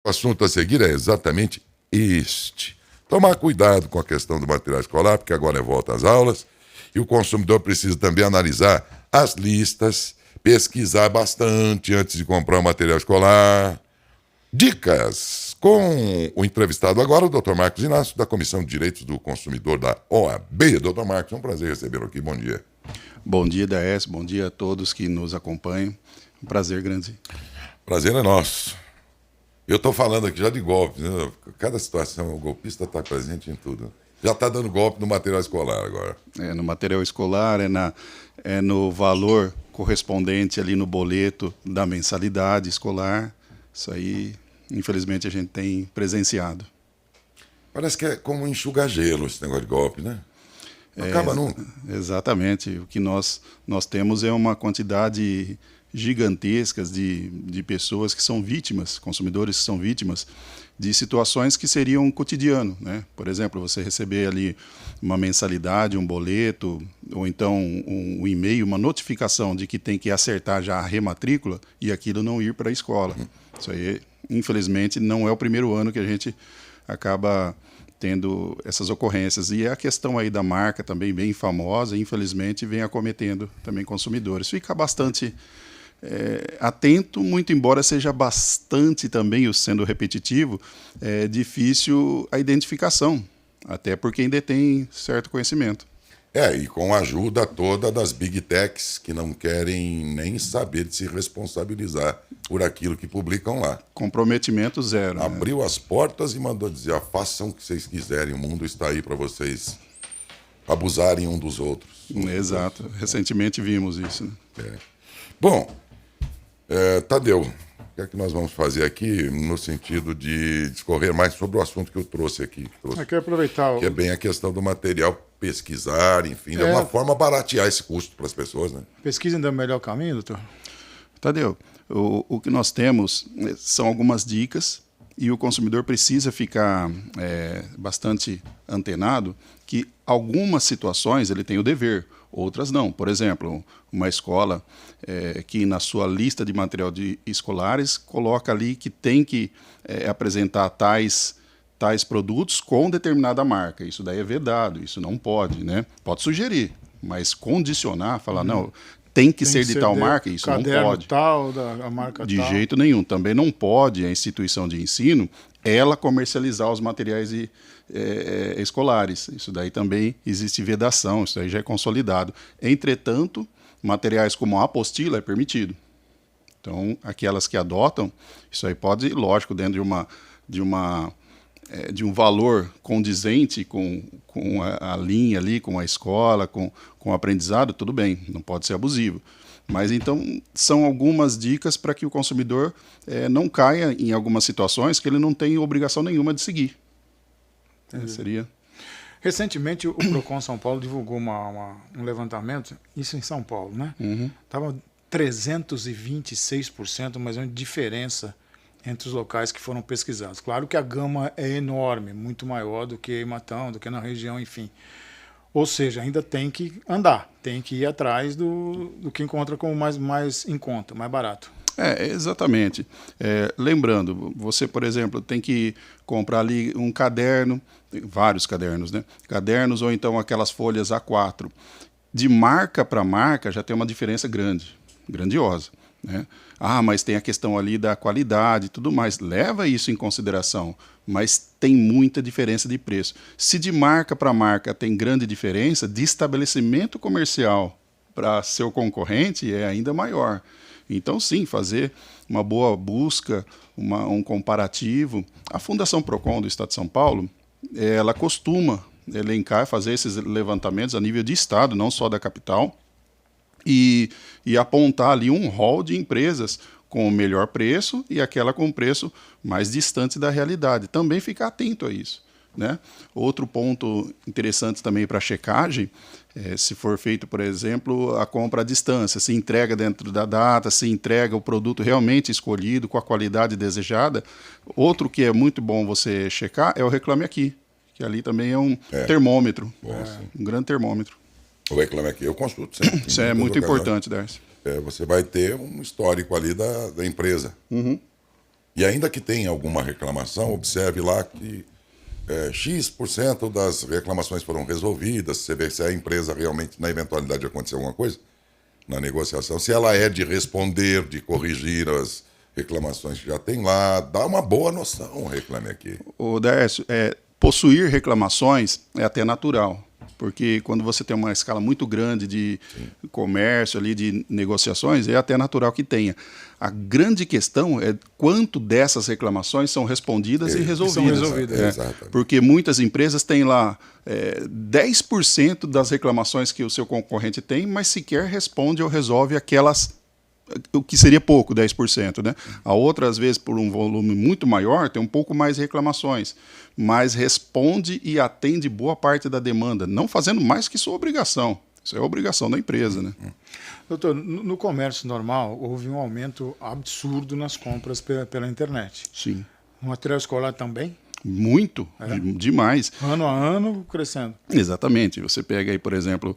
O assunto a seguir é exatamente este. Tomar cuidado com a questão do material escolar, porque agora é volta às aulas, e o consumidor precisa também analisar as listas, pesquisar bastante antes de comprar o material escolar. Dicas com o entrevistado agora, o Dr. Marcos Inácio, da Comissão de Direitos do Consumidor da OAB. Dr. Marcos, é um prazer recebê-lo aqui. Bom dia. Bom dia, Daes. Bom dia a todos que nos acompanham. Um prazer grande. Prazer é nosso. Eu estou falando aqui já de golpe, né? Cada situação, o golpista está presente em tudo. Já está dando golpe no material escolar agora. No material escolar, é no valor correspondente ali no boleto da mensalidade escolar. Isso aí, infelizmente, a gente tem presenciado. Parece que é como enxugar gelo esse negócio de golpe, né? Não acaba nunca. Exatamente. O que nós temos é uma quantidade gigantescas de pessoas que são vítimas, consumidores que são vítimas de situações que seriam cotidiano, né? Por exemplo, você receber ali uma mensalidade, um boleto, ou então um e-mail, uma notificação de que tem que acertar já a rematrícula e aquilo não ir para a escola. Isso aí, infelizmente, não é o primeiro ano que a gente acaba tendo essas ocorrências. E a questão aí da marca também bem famosa, infelizmente, vem acometendo também consumidores. Fica bastante atento, muito embora seja bastante também, sendo repetitivo, difícil a identificação, até por quem detém certo conhecimento. E com a ajuda toda das Big Techs, que não querem nem saber de se responsabilizar por aquilo que publicam lá. Comprometimento zero. Abriu as portas e mandou dizer, façam o que vocês quiserem, o mundo está aí para vocês abusarem um dos outros. Exato, recentemente vimos isso. Né? Bom, Tadeu, o que é que nós vamos fazer aqui no sentido de discorrer mais sobre o assunto que eu trouxe aqui? Eu quero aproveitar. Que é bem a questão do material, pesquisar, enfim, de alguma forma baratear esse custo para as pessoas, né? Pesquisa ainda é o melhor caminho, doutor? Tadeu, o que nós temos são algumas dicas e o consumidor precisa ficar bastante antenado que algumas situações ele tem o dever, outras não. Por exemplo, uma escola que na sua lista de material escolares coloca ali que tem que apresentar tais produtos com determinada marca. Isso daí é vedado, isso não pode, né? Pode sugerir, mas condicionar, falar, não, tem que ser de tal marca, isso não pode. Tal, a marca de tal. jeito nenhum. Também não pode a instituição de ensino ela comercializar os materiais escolares. Isso daí também existe vedação, isso daí já é consolidado. Entretanto, materiais como a apostila é permitido. Então, aquelas que adotam, isso aí pode, lógico, dentro de um valor condizente com a linha ali, com a escola, com o aprendizado, tudo bem, não pode ser abusivo. Mas então são algumas dicas para que o consumidor não caia em algumas situações que ele não tem obrigação nenhuma de seguir. Seria... Recentemente o Procon São Paulo divulgou um levantamento, isso em São Paulo, né? Estava 326%, mas é uma diferença entre os locais que foram pesquisados. Claro que a gama é enorme, muito maior do que em Matão, do que na região, enfim. Ou seja, ainda tem que andar, tem que ir atrás do que encontra como mais em conta, mais barato. Exatamente. Lembrando, você, por exemplo, tem que comprar ali um caderno, vários cadernos, né? Cadernos ou então aquelas folhas A4. De marca para marca já tem uma diferença grandiosa. Né? Mas tem a questão ali da qualidade e tudo mais. Leva isso em consideração, mas tem muita diferença de preço. Se de marca para marca tem grande diferença, de estabelecimento comercial para seu concorrente é ainda maior. Então, sim, fazer uma boa busca, um comparativo. A Fundação Procon do Estado de São Paulo, ela costuma elencar, fazer esses levantamentos a nível de estado, não só da capital, e apontar ali um rol de empresas com o melhor preço e aquela com preço mais distante da realidade. Também ficar atento a isso. Né? Outro ponto interessante também para checagem, se for feito, por exemplo, a compra à distância, se entrega dentro da data, se entrega o produto realmente escolhido, com a qualidade desejada. Outro que é muito bom você checar é o Reclame Aqui, que ali também é um termômetro, um grande termômetro. O Reclame Aqui eu consulto sempre. Isso é muito importante, Darcy. Você vai ter um histórico ali da empresa. E ainda que tenha alguma reclamação, observe lá que X% das reclamações foram resolvidas. Você vê se a empresa realmente, na eventualidade de acontecer alguma coisa, na negociação, se ela é de responder, de corrigir as reclamações que já tem lá, dá uma boa noção, Reclame Aqui. O Décio, possuir reclamações é até natural, porque quando você tem uma escala muito grande de comércio, ali, de negociações, é até natural que tenha. A grande questão é quanto dessas reclamações são respondidas e resolvidas. Porque muitas empresas têm lá 10% das reclamações que o seu concorrente tem, mas sequer responde ou resolve aquelas, o que seria pouco, 10%, né? A outra, às vezes, por um volume muito maior, tem um pouco mais de reclamações, mas responde e atende boa parte da demanda, não fazendo mais que sua obrigação. Isso é a obrigação da empresa, né? Doutor, no comércio normal, houve um aumento absurdo nas compras pela internet. Sim. No material escolar também? Muito, demais. Ano a ano, crescendo. Exatamente. Você pega aí, por exemplo,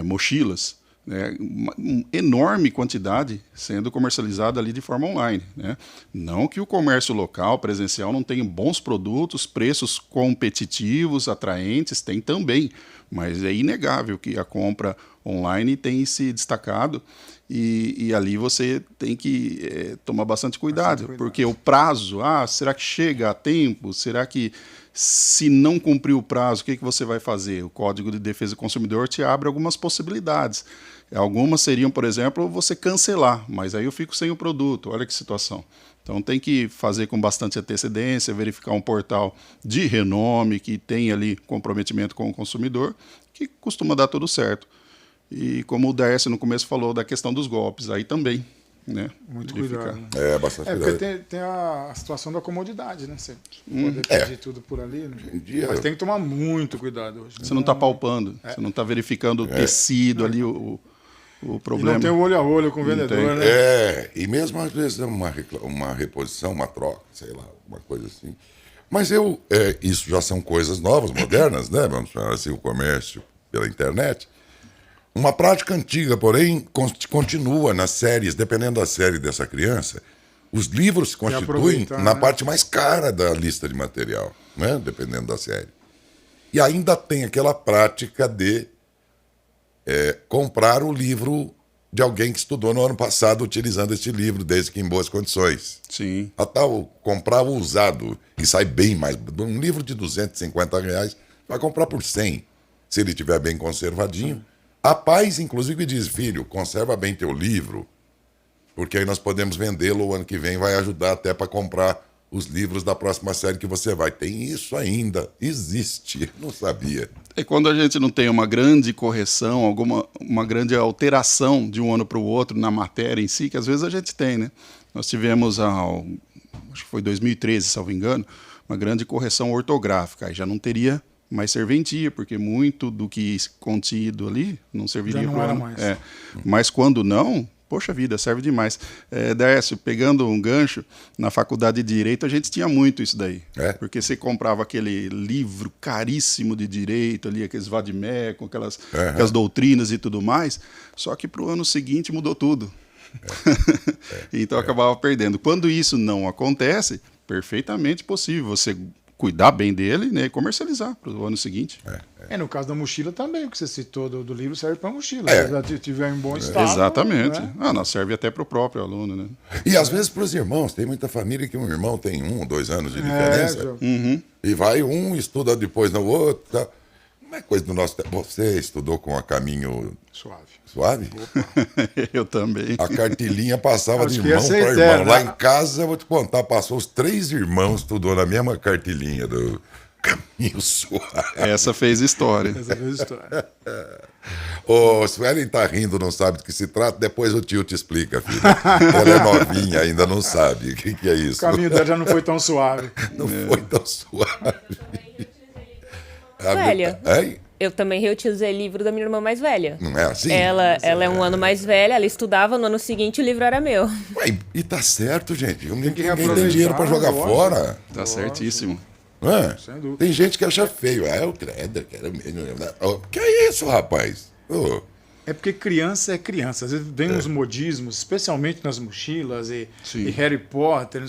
mochilas, né, uma enorme quantidade sendo comercializada ali de forma online, né? Não que o comércio local, presencial, não tenha bons produtos, preços competitivos, atraentes, tem também, mas é inegável que a compra online tem se destacado e ali você tem que tomar bastante cuidado, porque o prazo, será que chega a tempo? Será que se não cumprir o prazo, o que você vai fazer? O Código de Defesa do Consumidor te abre algumas possibilidades. Algumas seriam, por exemplo, você cancelar, mas aí eu fico sem o produto. Olha que situação. Então tem que fazer com bastante antecedência, verificar um portal de renome que tem ali comprometimento com o consumidor, que costuma dar tudo certo. E como o Décio no começo falou da questão dos golpes, aí também, né? Muito cuidado. Bastante cuidado. Porque tem a situação da comodidade, né? Você poder pedir tudo por ali, né? Mas tem que tomar muito cuidado hoje. Você não está palpando, você não está verificando o tecido ali, o problema. E não tem o olho a olho com o vendedor, né? E mesmo às vezes uma reposição, uma troca, sei lá, uma coisa assim. Mas isso já são coisas novas, modernas, né? Vamos falar assim, o comércio pela internet. Uma prática antiga, porém, continua nas séries, dependendo da série dessa criança, os livros se constituem na parte mais cara da lista de material, né? Dependendo da série. E ainda tem aquela prática de comprar o livro de alguém que estudou no ano passado utilizando este livro, desde que em boas condições. Sim. A tal comprar o usado, e sai bem mais. Um livro de R$250 vai comprar por 100, se ele estiver bem conservadinho. A pais, inclusive, diz: filho, conserva bem teu livro, porque aí nós podemos vendê-lo o ano que vem, vai ajudar até para comprar os livros da próxima série que você vai. Tem isso ainda, existe, não sabia. É quando a gente não tem uma grande correção, uma grande alteração de um ano para o outro na matéria em si, que às vezes a gente tem, né? Nós tivemos, acho que foi 2013, salvo engano, uma grande correção ortográfica, aí já não teria mais serventia, porque muito do que contido ali não serviria para o ano. Mais. Mas quando não, poxa vida, serve demais. Décio, pegando um gancho, na faculdade de Direito a gente tinha muito isso daí. Porque você comprava aquele livro caríssimo de Direito, ali, aqueles vademecum, aquelas doutrinas e tudo mais, só que para o ano seguinte mudou tudo. Então acabava perdendo. Quando isso não acontece, perfeitamente possível você cuidar bem dele, né, e comercializar para o ano seguinte. No caso da mochila também, o que você citou do livro serve para mochila. Se tiver em bom estado. Exatamente. Né? Não, serve até para o próprio aluno, né? E às vezes para os irmãos, tem muita família que um irmão tem 1 ou 2 anos de diferença. E vai um, estuda depois no outro. Tá? Não é coisa do nosso tempo. Você estudou com a caminho suave? Eu também. A cartilhinha passava de irmão para irmão. Lá em casa, eu vou te contar, passou os 3 irmãos, estudou na mesma cartilhinha do caminho suave. Essa fez história. Ô, Suelen tá rindo, não sabe do que se trata, depois o tio te explica, filha. Ela é novinha, ainda não sabe o que é isso. O caminho dela já não foi tão suave. Não foi tão suave. Velha. Eu também reutilizei livro da minha irmã mais velha. Não é assim? Ela é um ano mais velha, ela estudava, no ano seguinte o livro era meu. Ué, e tá certo, gente. Ninguém tem dinheiro pra jogar fora. Tá certíssimo. Tem gente que acha feio. O credo, quero mesmo. Que é isso, rapaz? É porque criança é criança. Às vezes vem uns modismos, especialmente nas mochilas e Harry Potter.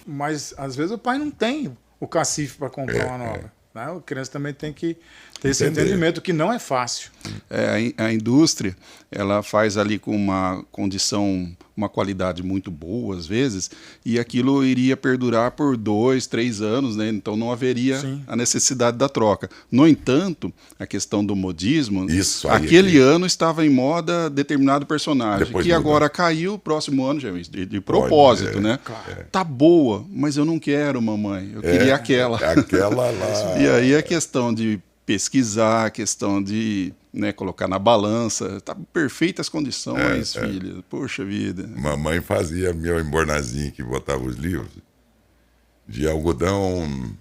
mas às vezes o pai não tem o cacife para comprar uma nova. Né? A criança também tem que ter esse entendimento que não é fácil. A indústria, ela faz ali com uma condição, uma qualidade muito boa, às vezes, e aquilo iria perdurar por 2, 3 anos, né? Então não haveria a necessidade da troca. No entanto, a questão do modismo, aquele ano estava em moda determinado personagem, depois que agora caiu, próximo ano já de propósito, né? Claro. Tá boa, mas eu não quero, mamãe, eu queria aquela. Aquela lá. E aí a questão de pesquisar, a questão de colocar na balança, tá perfeitas condições, filha, poxa vida. Mamãe fazia meu embornazinho que botava os livros de algodão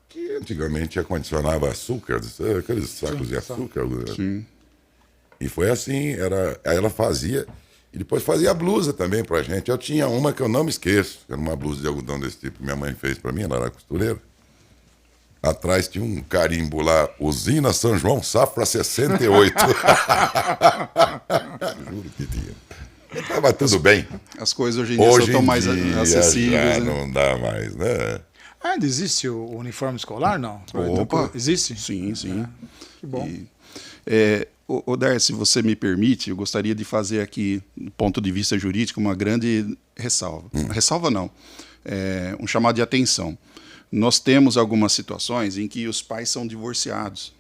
que antigamente acondicionava açúcar, aqueles sacos de açúcar. Sim. E foi assim, aí ela fazia, e depois fazia a blusa também pra gente. Eu tinha uma que eu não me esqueço, era uma blusa de algodão desse tipo que minha mãe fez pra mim, ela era costureira. Atrás tinha um carimbo lá, Usina São João, safra 68. Juro que tinha. Estava tudo bem. As coisas hoje em dia estão mais acessíveis. Já não dá mais, né? Ainda existe o uniforme escolar, não? Opa! Existe? Sim. Que bom. Darcy, se você me permite, eu gostaria de fazer aqui, do ponto de vista jurídico, uma grande ressalva. Ressalva não, um chamado de atenção. Nós temos algumas situações em que os pais são divorciados,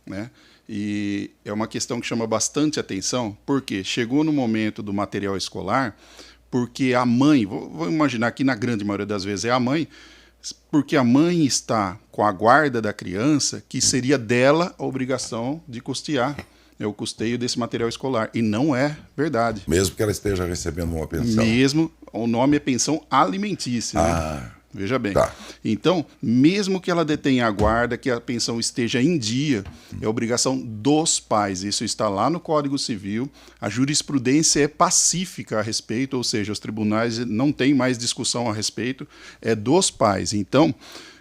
né? E é uma questão que chama bastante atenção, porque chegou no momento do material escolar, porque a mãe, vou imaginar que na grande maioria das vezes é a mãe, porque a mãe está com a guarda da criança, que seria dela a obrigação de custear o custeio desse material escolar. E não é verdade. Mesmo que ela esteja recebendo uma pensão. Mesmo, o nome é pensão alimentícia, né? Veja bem. Tá. Então, mesmo que ela detenha a guarda, que a pensão esteja em dia, é obrigação dos pais. Isso está lá no Código Civil. A jurisprudência é pacífica a respeito, ou seja, os tribunais não têm mais discussão a respeito, é dos pais. Então,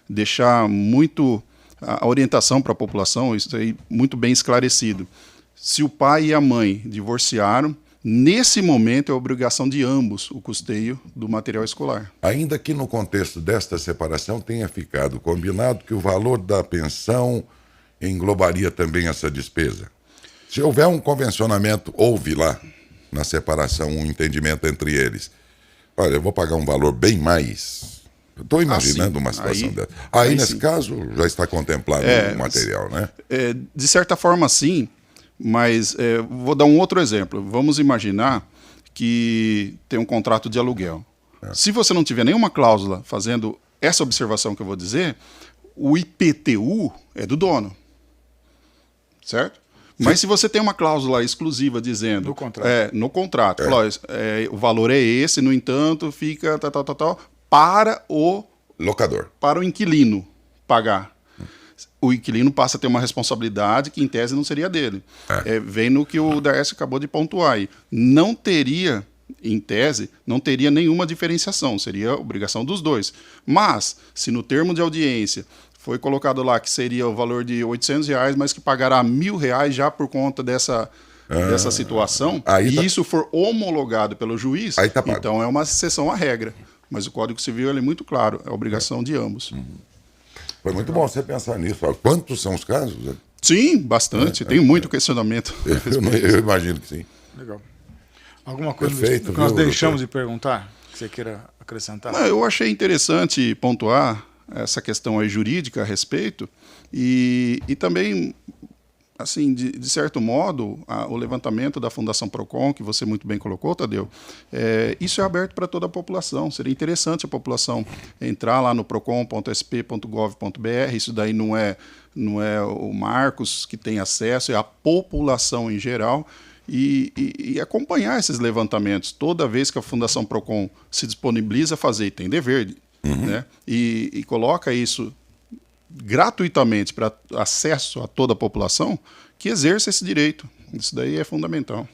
deixar muito a orientação para a população, isso aí muito bem esclarecido. Se o pai e a mãe divorciaram, nesse momento é obrigação de ambos o custeio do material escolar. Ainda que no contexto desta separação tenha ficado combinado que o valor da pensão englobaria também essa despesa. Se houver um convencionamento, houve lá na separação um entendimento entre eles. Olha, eu vou pagar um valor bem mais. Eu estou imaginando uma situação dessa. Aí nesse caso, já está contemplado o material, né? De certa forma, sim. Mas vou dar um outro exemplo. Vamos imaginar que tem um contrato de aluguel. Se você não tiver nenhuma cláusula fazendo essa observação que eu vou dizer, o IPTU é do dono. Certo? Mas se você tem uma cláusula exclusiva dizendo... No contrato. Falou, o valor é esse, no entanto, fica para o... locador. Para o inquilino pagar. O inquilino passa a ter uma responsabilidade que, em tese, não seria dele. Vem no que o Darcy acabou de pontuar aí. Não teria, em tese, não teria nenhuma diferenciação. Seria obrigação dos dois. Mas, se no termo de audiência foi colocado lá que seria o valor de R$800, mas que pagará R$1.000 já por conta dessa situação, e isso for homologado pelo juiz, então é uma exceção à regra. Mas o Código Civil é muito claro, é obrigação de ambos. Foi muito bom você pensar nisso. Quantos são os casos? Sim, bastante. Tem muito questionamento. Eu imagino que sim. Legal. Alguma coisa Perfeito, que nós deixamos de perguntar, que você queira acrescentar? Eu achei interessante pontuar essa questão aí jurídica a respeito e também, assim, de certo modo, o levantamento da Fundação Procon, que você muito bem colocou, Tadeu, isso é aberto para toda a população. Seria interessante a população entrar lá no procon.sp.gov.br. Isso daí não é o Marcos que tem acesso, é a população em geral, e acompanhar esses levantamentos. Toda vez que a Fundação Procon se disponibiliza a fazer, e tem dever, né? E coloca isso gratuitamente para acesso a toda a população, que exerça esse direito. Isso daí é fundamental.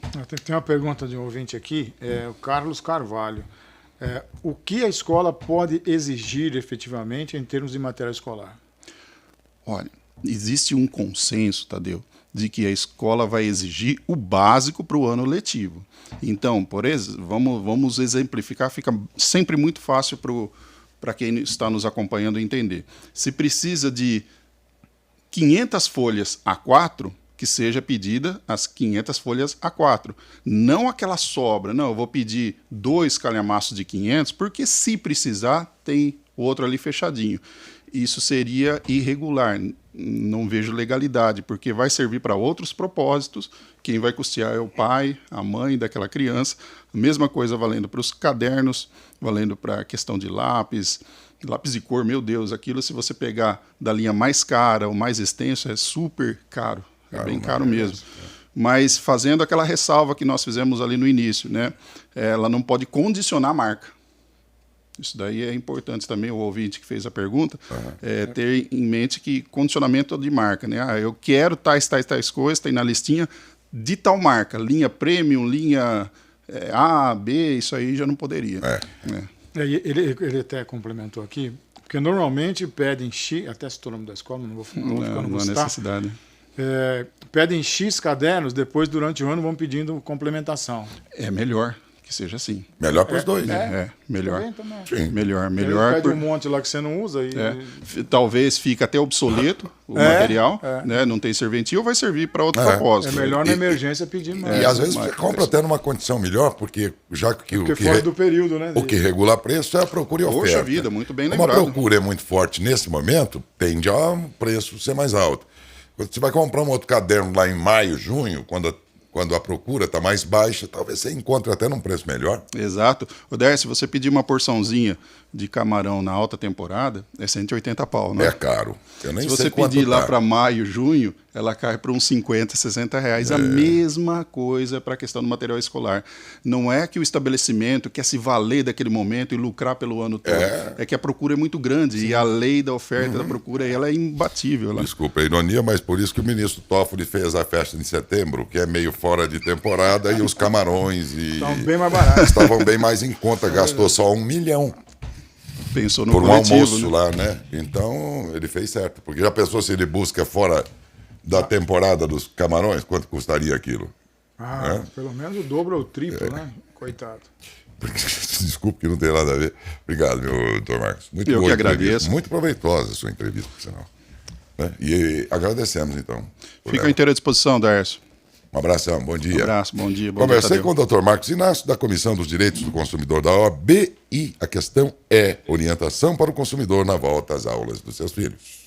Tem uma pergunta de um ouvinte aqui, o Carlos Carvalho. O que a escola pode exigir efetivamente em termos de material escolar? Olha, existe um consenso, Tadeu, de que a escola vai exigir o básico para o ano letivo. Então, por exemplo, vamos exemplificar, fica sempre muito fácil para para quem está nos acompanhando entender. Se precisa de 500 folhas A4, que seja pedida as 500 folhas A4. Não aquela sobra. Não, eu vou pedir 2 calhamaços de 500, porque se precisar, tem outro ali fechadinho. Isso seria irregular. Não vejo legalidade, porque vai servir para outros propósitos. Quem vai custear é o pai, a mãe daquela criança. A mesma coisa valendo para os cadernos, valendo para a questão de lápis de cor, meu Deus, aquilo se você pegar da linha mais cara ou mais extenso é super caro. É bem caro mesmo. Mas fazendo aquela ressalva que nós fizemos ali no início, né? Ela não pode condicionar a marca. Isso daí é importante também, o ouvinte que fez a pergunta, ter em mente que condicionamento de marca, né? Eu quero tais coisas, tem na listinha de tal marca, linha premium, linha A, B, isso aí já não poderia. Ele até complementou aqui, porque normalmente pedem X, até citou o nome da escola, não vou há citar. necessidade. Pedem X cadernos, depois durante o ano vão pedindo complementação. É melhor que seja assim. Melhor para os dois, né? Melhor. Sim. Melhor. Pede um monte lá que você não usa. Talvez fique até obsoleto o material, né? Não tem serventia ou vai servir para outro propósito. É melhor na emergência pedir mais. E às vezes você compra até numa condição melhor, porque já que Porque fora do período, né? o que regula preço é a procura e a oferta. Poxa vida, muito bem Como a lembrado. procura é muito forte nesse momento, tende a o preço ser mais alto. Quando você vai comprar um outro caderno lá em maio, junho, quando a procura está mais baixa, talvez você encontre até num preço melhor. Exato. Oder, se você pedir uma porçãozinha de camarão na alta temporada, é 180 pau, né? É caro. Eu nem Se sei você quanto pedir lá tá. para maio, junho, ela cai para uns 50, 60 reais. A mesma coisa para a questão do material escolar. Não é que o estabelecimento quer se valer daquele momento e lucrar pelo ano todo. É que a procura é muito grande e a lei da oferta e da procura ela é imbatível. Desculpa a ironia, mas por isso que o ministro Toffoli fez a festa de setembro, que é meio fora de temporada, e os camarões Estão bem mais baratos. estavam bem mais em conta. Gastou só 1 milhão. Pensou no Por um coletivo, almoço né? lá, né? Então, ele fez certo. Porque já pensou se ele busca fora da temporada dos camarões? Quanto custaria aquilo? Pelo menos o dobro ou o triplo, né? Coitado. Desculpe que não tem nada a ver. Obrigado, meu doutor Marcos. Muito Eu boa que entrevista. agradeço. Muito proveitosa a sua entrevista, por sinal. Né? E agradecemos, então. Fica à inteira disposição, Darcio. Um abração, bom dia. Um abraço, bom dia. Bom Conversei dia, com o Dr. Marcos Inácio, da Comissão dos Direitos do Consumidor da OAB, e a questão é orientação para o consumidor na volta às aulas dos seus filhos.